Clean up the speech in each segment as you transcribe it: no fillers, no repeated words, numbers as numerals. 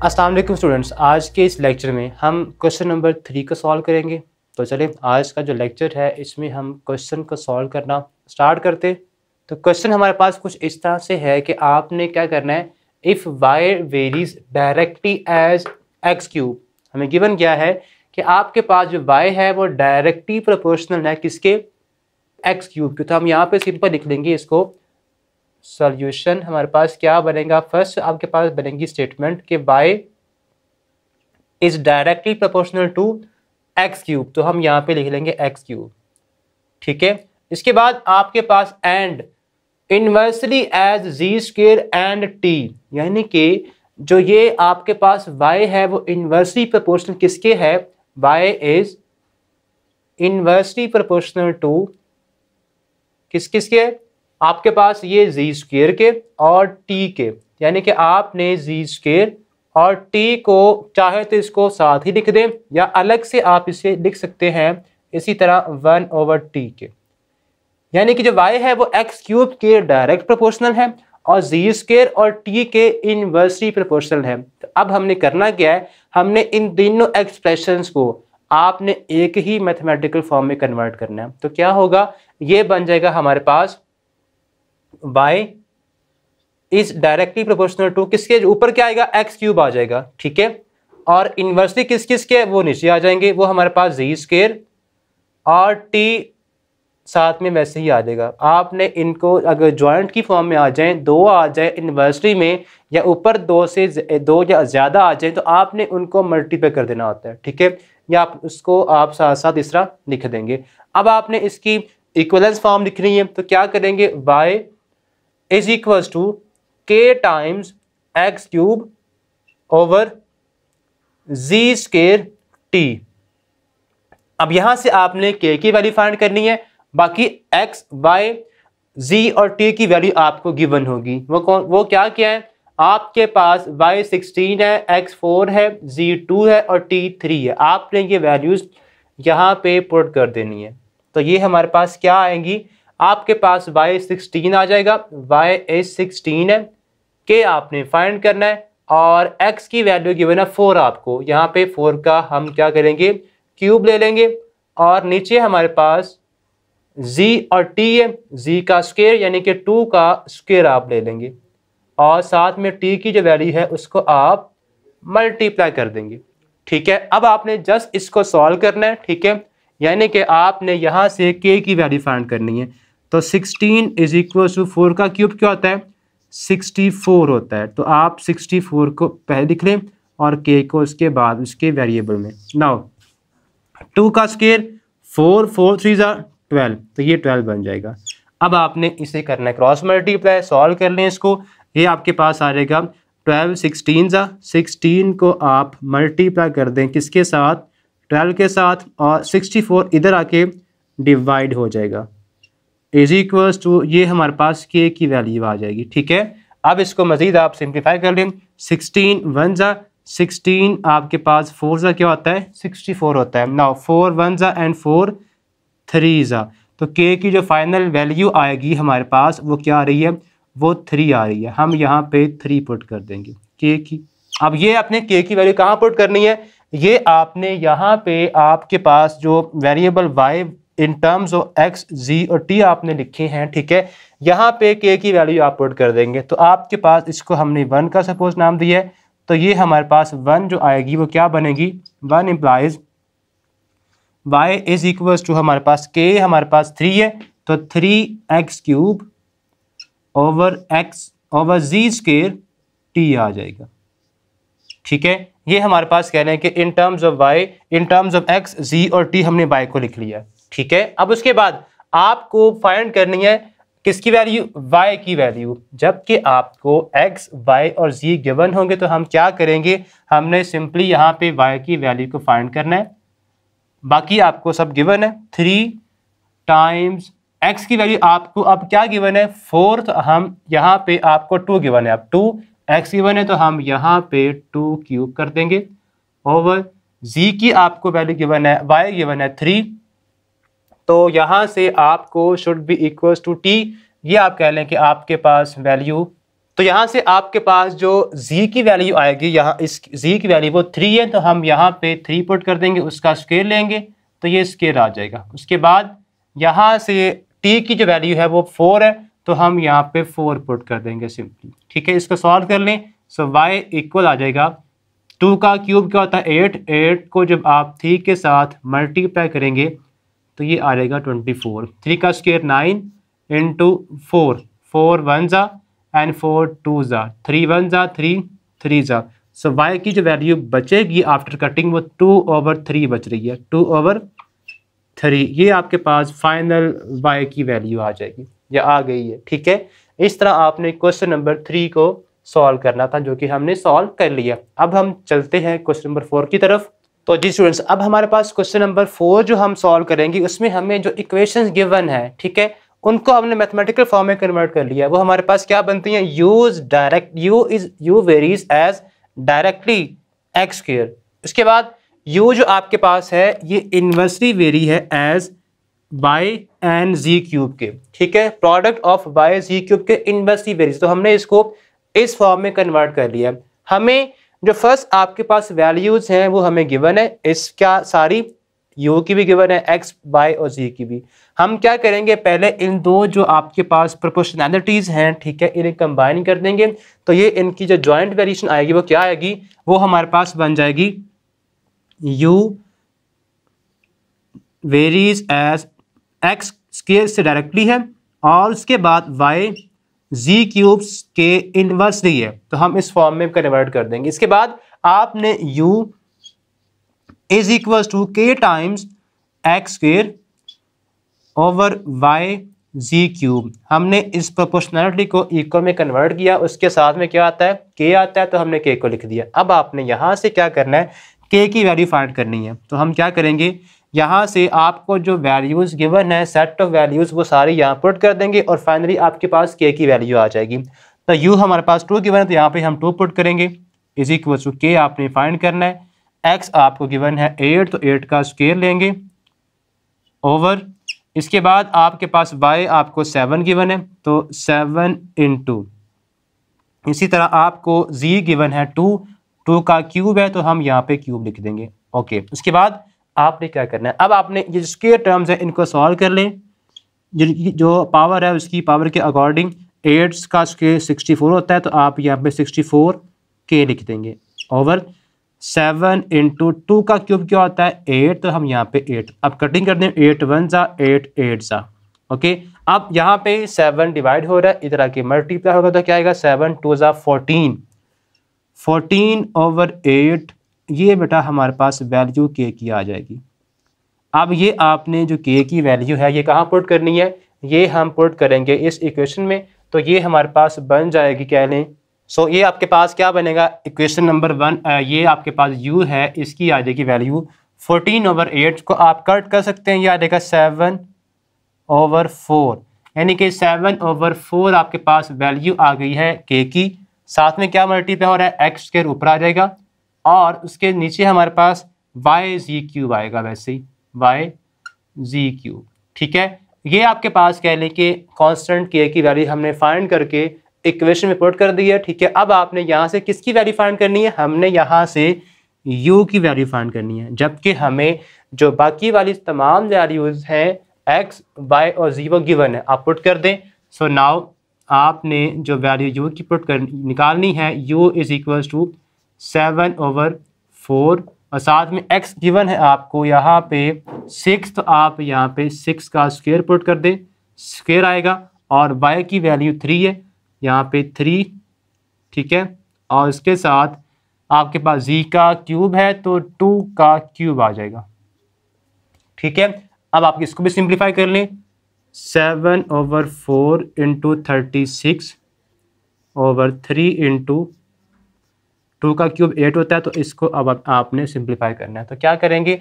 अस्सलाम वालेकुम स्टूडेंट्स, आज के इस लेक्चर में हम क्वेश्चन नंबर 3 को सॉल्व करेंगे। तो चलिए आज का जो लेक्चर है इसमें हम क्वेश्चन को सॉल्व करना स्टार्ट करते। तो क्वेश्चन हमारे पास कुछ इस तरह से है कि आपने क्या करना है, if y varies directly as x cube, हमें गिवन क्या है कि आपके पास जो वाई है वो डायरेक्टली प्रोपोर्शनल है किसके, एक्स क्यूब के। तो हम यहाँ पे सिंपल लिख लेंगे इसको। सॉल्यूशन हमारे पास क्या बनेगा, फर्स्ट आपके पास बनेगी स्टेटमेंट कि y is directly proportional to x cube. तो हम यहाँ पे लिख लेंगे एक्स क्यूब, ठीक है। इसके बाद आपके पास and inversely as G square and T, यानी कि जो ये आपके पास y है वो इनवर्सली प्रोपोर्शनल किसके है, y is inversely proportional to किसके, आपके पास ये जी स्क्वायर के और टी के, यानी कि आपने जी स्क्वायर और टी को चाहे तो इसको साथ ही लिख दें या अलग से आप इसे लिख सकते हैं इसी तरह 1/t के, यानी कि जो y है वो एक्स क्यूब के डायरेक्ट प्रोपोर्शनल है और जी स्क्वायर और टी के इनवर्सली प्रोपोर्शनल है। तो अब हमने करना क्या है, हमने इन तीनों एक्सप्रेशंस को आपने एक ही मैथमेटिकल फॉर्म में कन्वर्ट करना है। तो क्या होगा, ये बन जाएगा हमारे पास y is directly proportional to किसके, ऊपर क्या आएगा एक्स क्यूब आ जाएगा, ठीक है। और इनवर्सली किसके वो नीचे आ जाएंगे, वो हमारे पास जी स्क्वायर और टी साथ में वैसे ही आ जाएगा। आपने इनको अगर जॉइंट की फॉर्म में आ जाएं, दो आ जाए इनवर्सली में या ऊपर दो या ज़्यादा आ जाए तो आपने उनको मल्टीप्लाई कर देना होता है, ठीक है। या आप उसको आप साथ साथ इस तरह लिख देंगे। अब आपने इसकी इक्वलेंस फॉर्म लिखनी है, तो क्या करेंगे, y इज इक्वल्स टू के times x cube over z square T. अब यहां से आपने के की वैल्यू फाइंड करनी है, बाकी एक्स वाई जी और टी की वैल्यू आपको गिवन होगी। वो क्या है, आपके पास y 16 है, x 4 है, z 2 है और t 3 है। आपने ये वैल्यूज यहाँ पे पुट कर देनी है। तो ये हमारे पास क्या आएंगी, आपके पास y 16 आ जाएगा, y इज 16 है, के आपने फाइंड करना है और x की वैल्यू गिवन है 4 आपको। यहाँ पे 4 का हम क्या करेंगे, क्यूब ले लेंगे और नीचे हमारे पास z और t है, z का स्क्वायर यानी कि 2 का स्क्वायर आप ले लेंगे और साथ में t की जो वैल्यू है उसको आप मल्टीप्लाई कर देंगे, ठीक है। अब आपने जस्ट इसको सॉल्व करना है, ठीक है, यानी कि आपने यहाँ से k की वैल्यू फाइंड करनी है। तो 16 इज इक्वल टू 4 का क्यूब क्या होता है, 64 होता है। तो आप 64 को पहले लिख लें और k को उसके बाद उसके वेरिएबल में। नाउ 2 का स्क्वायर 4 4 3 12, तो ये 12 बन जाएगा। अब आपने इसे करना है क्रॉस मल्टीप्लाई, सॉल्व कर लें इसको। ये आपके पास आ जाएगा 12 16 को आप मल्टीप्लाई कर दें किसके साथ, 12 के साथ, और 64 इधर आके डिवाइड हो जाएगा इज इक्वल्स टू, ये हमारे पास के की वैल्यू आ जाएगी, ठीक है। अब इसको मजीद आप सिंप्लीफाई कर लें, 16 1 16 आपके पास 4 क्या होता है, 64 होता है। नाउ 4 1 एंड 4 3 तो के की जो फाइनल वैल्यू आएगी हमारे पास वो क्या आ रही है, वो 3 आ रही है। हम यहाँ पे 3 पुट कर देंगे के की। अब ये आपने के की वैल्यू कहाँ पुट करनी है, ये आपने यहाँ पे आपके पास जो variable y in terms of x z और t आपने लिखे हैं, ठीक है, यहाँ पे के की वैल्यू आप पुट कर देंगे। तो आपके पास इसको हमने 1 का सपोज नाम दिया है, तो ये हमारे पास 1 जो आएगी वो क्या बनेगी, 1 implies y is equal to हमारे पास k हमारे पास 3 है, तो 3x cube over z square t आ जाएगा, ठीक है। ये हमारे पास कह रहे हैं कि in terms of y in terms of x z और t हमने y को लिख लिया, ठीक है। अब उसके बाद आपको फाइंड करनी है किसकी वैल्यू, y की वैल्यू। जबकि आपको x y और z गिवन होंगे तो हम क्या करेंगे, हमने सिंपली यहाँ पे y की वैल्यू को फाइंड करना है, बाकी आपको सब गिवन है। 3 टाइम्स x की वैल्यू आपको अब क्या गिवन है, 4, तो हम यहाँ पे आपको 2 गिवन है, अब 2 x गिवन है तो हम यहाँ पे 2 क्यूब कर देंगे ओवर z की आपको वैल्यू गिवन है, y गिवन है 3, तो यहाँ से आपको should be equals to t। ये आप कह लें कि आपके पास वैल्यू तो यहाँ से आपके पास जो z की वैल्यू आएगी, यहाँ इस z की वैल्यू वो 3 है, तो हम यहाँ पे 3 पुट कर देंगे, उसका स्क्वायर लेंगे तो ये स्क्वायर आ जाएगा। उसके बाद यहाँ से t की जो वैल्यू है वो 4 है, तो हम यहाँ पे 4 पुट कर देंगे सिंपली। ठीक है, इसको सॉल्व कर लें। सो y इक्वल आ जाएगा 2 का क्यूब क्या होता है 8, 8 को जब आप 3 के साथ मल्टीप्लाई करेंगे तो ये आ जाएगा 24। 3 का स्क्वायर 9 इंटू 4, 4 1 ज़ा एंड 4 2 ज़ा, 3 1 ज़ा 3 3 ज़ा। सो y की जो वैल्यू बचेगी आफ्टर कटिंग वो 2/3 बच रही है, 2/3। ये आपके पास फाइनल y की वैल्यू आ जाएगी या आ गई है। ठीक है, इस तरह आपने क्वेश्चन नंबर 3 को सॉल्व करना था, जो कि हमने सॉल्व कर लिया। अब हम चलते हैं क्वेश्चन नंबर 4 की तरफ। तो जी स्टूडेंट्स, अब हमारे पास क्वेश्चन नंबर 4 जो हम सॉल्व करेंगे उसमें हमें जो इक्वेशंस गिवन है, ठीक है, उनको हमने मैथमेटिकल फॉर्म में कन्वर्ट कर लिया। वो हमारे पास क्या बनती हैं, u varies as directly x square. उसके बाद u जो आपके पास है ये इनवर्सली वेरी है as y and z cube के। ठीक है, product of y z cube के इनवर्सली वेरीज, तो हमने इसको इस फॉर्म में कन्वर्ट कर लिया। हमें जो फर्स्ट आपके पास वैल्यूज हैं वो हमें गिवन है, इसका सारी u की भी गिवन है, x y और z की भी। हम क्या करेंगे, पहले इन दो जो आपके पास प्रोपोर्शनैलिटीज हैं, ठीक है, इन्हें कंबाइन कर देंगे, तो ये इनकी जो जॉइंट वेरिएशन आएगी वो क्या आएगी, वो हमारे पास बन जाएगी u varies as x square से डायरेक्टली है और उसके बाद y z क्यूब्स के इनवर्सली है, तो हम इस फॉर्म में कन्वर्ट कर देंगे। इसके बाद आपने u is equal to k times x square over y z cube, हमने इस प्रोपोर्शनैलिटी को इक्वल में कन्वर्ट किया। उसके साथ में क्या आता है, k आता है, तो हमने k को लिख दिया। अब आपने यहाँ से क्या करना है, k की वैल्यू फाइंड करनी है। तो हम क्या करेंगे, यहाँ से आपको जो वैल्यूज़ गिवन है, सेट ऑफ वैल्यूज़, वो सारी यहाँ पुट कर देंगे और फाइनली आपके पास k की वैल्यू आ जाएगी। तो u हमारे पास 2 गिवन है, तो यहाँ पे हम 2 पुट करेंगे, इज इक्वल टू k आपने फाइंड करना है। x आपको गिवन है 8, तो 8 का स्क्वायर लेंगे ओवर, इसके बाद आपके पास y आपको 7 गिवन है, तो 7 इंटू, इसी तरह आपको z गिवन है 2, 2 का क्यूब है, तो हम यहाँ पे क्यूब लिख देंगे। ओके, उसके बाद आपने क्या करना है, अब आपने ये स्क्वायर टर्म्स है इनको सॉल्व कर लें। जो पावर है उसकी पावर के अकॉर्डिंग 8 का स्क्वायर 64 होता है, तो आप यहाँ पे 64k लिख देंगे ओवर 7 इंटू 2 का क्यूब क्या होता है 8, तो हम यहाँ पे 8, अब कटिंग कर दें, 8 1 ज़ा 8 8 ज़ा। ओके, अब यहाँ पे 7 डिवाइड हो रहा है, इधर आके मल्टीप्लाई होगा तो क्या आएगा, 7 2 ज़ा 14, 14 ओवर 8, ये बेटा हमारे पास वैल्यू k की आ जाएगी। अब ये आपने जो k की वैल्यू है ये कहाँ पुट करनी है, ये हम पुट करेंगे इस इक्वेशन में, तो ये हमारे पास बन जाएगी, कह लें। सो ये आपके पास क्या बनेगा, इक्वेशन नंबर 1, ये आपके पास u है, इसकी आ जाएगी वैल्यू 14 ओवर 8 को आप कट कर सकते हैं, ये आ जाएगा 7 ओवर 4, यानी कि 7 ओवर 4 आपके पास वैल्यू आ गई है k की। साथ में क्या मल्टीप्लाई हो रहा है, x स्क्वायर ऊपर आ जाएगा और उसके नीचे हमारे पास y z क्यूब आएगा, वैसे ही y z क्यूब। ठीक है, ये आपके पास कह लें कि कांस्टेंट k की वैल्यू हमने फाइंड करके इक्वेशन में पुट कर दी है। ठीक है, अब आपने यहाँ से किसकी वैल्यू फाइंड करनी है, हमने यहाँ से u की वैल्यू फाइंड करनी है, जबकि हमें जो बाकी वाली तमाम वैल्यूज़ हैं x y और z वो गिवन है, आप पुट कर दें। सो नाउ आपने जो वैल्यू u की पुट कर निकालनी है, u is equal to 7 over 4 और साथ में x गिवन है आपको यहाँ पे 6, तो आप यहाँ पे 6 का स्क्वायर पुट कर दें, स्क्वायर आएगा, और y की वैल्यू 3 है, यहाँ पे 3। ठीक है, और इसके साथ आपके पास z का क्यूब है, तो 2 का क्यूब आ जाएगा। ठीक है, अब आप इसको भी सिंप्लीफाई कर लें, 7 ओवर 4 इंटू 36 ओवर 3 इंटू 2 का क्यूब 8 होता है, तो इसको अब आपने सिंप्लीफाई करना है। तो क्या करेंगे,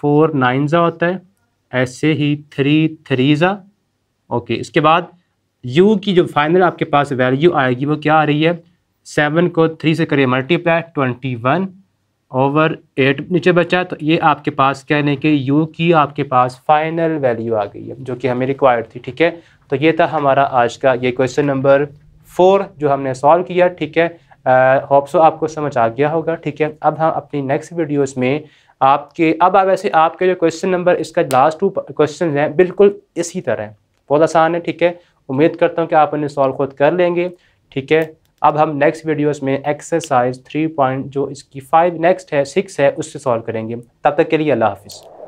4 9 ज़ा होता है, ऐसे ही 3 3 ज़ा। ओके, इसके बाद u की जो फाइनल आपके पास वैल्यू आएगी वो क्या आ रही है, 7 को 3 से करिए मल्टीप्लाई, 21 ओवर 8 नीचे बचा, तो ये आपके पास कहने के u की आपके पास फाइनल वैल्यू आ गई है, जो कि हमें रिक्वायर्ड थी। ठीक है, तो ये था हमारा आज का ये क्वेश्चन नंबर 4 जो हमने सॉल्व किया, ठीक है। होप सो आपको समझ आ गया होगा, ठीक है। अब हम अपनी नेक्स्ट वीडियोस में आपके वैसे आपके जो क्वेश्चन नंबर इसका लास्ट 2 क्वेश्चन हैं बिल्कुल इसी तरह हैं, बहुत आसान है, ठीक है। उम्मीद करता हूँ कि आप उन्हें सॉल्व खुद कर लेंगे, ठीक है। अब हम नेक्स्ट वीडियोस में एक्सरसाइज 3 जो इसकी 5 नेक्स्ट है 6 है उससे सॉल्व करेंगे। तब तक के लिए अल्लाह हाफिज़।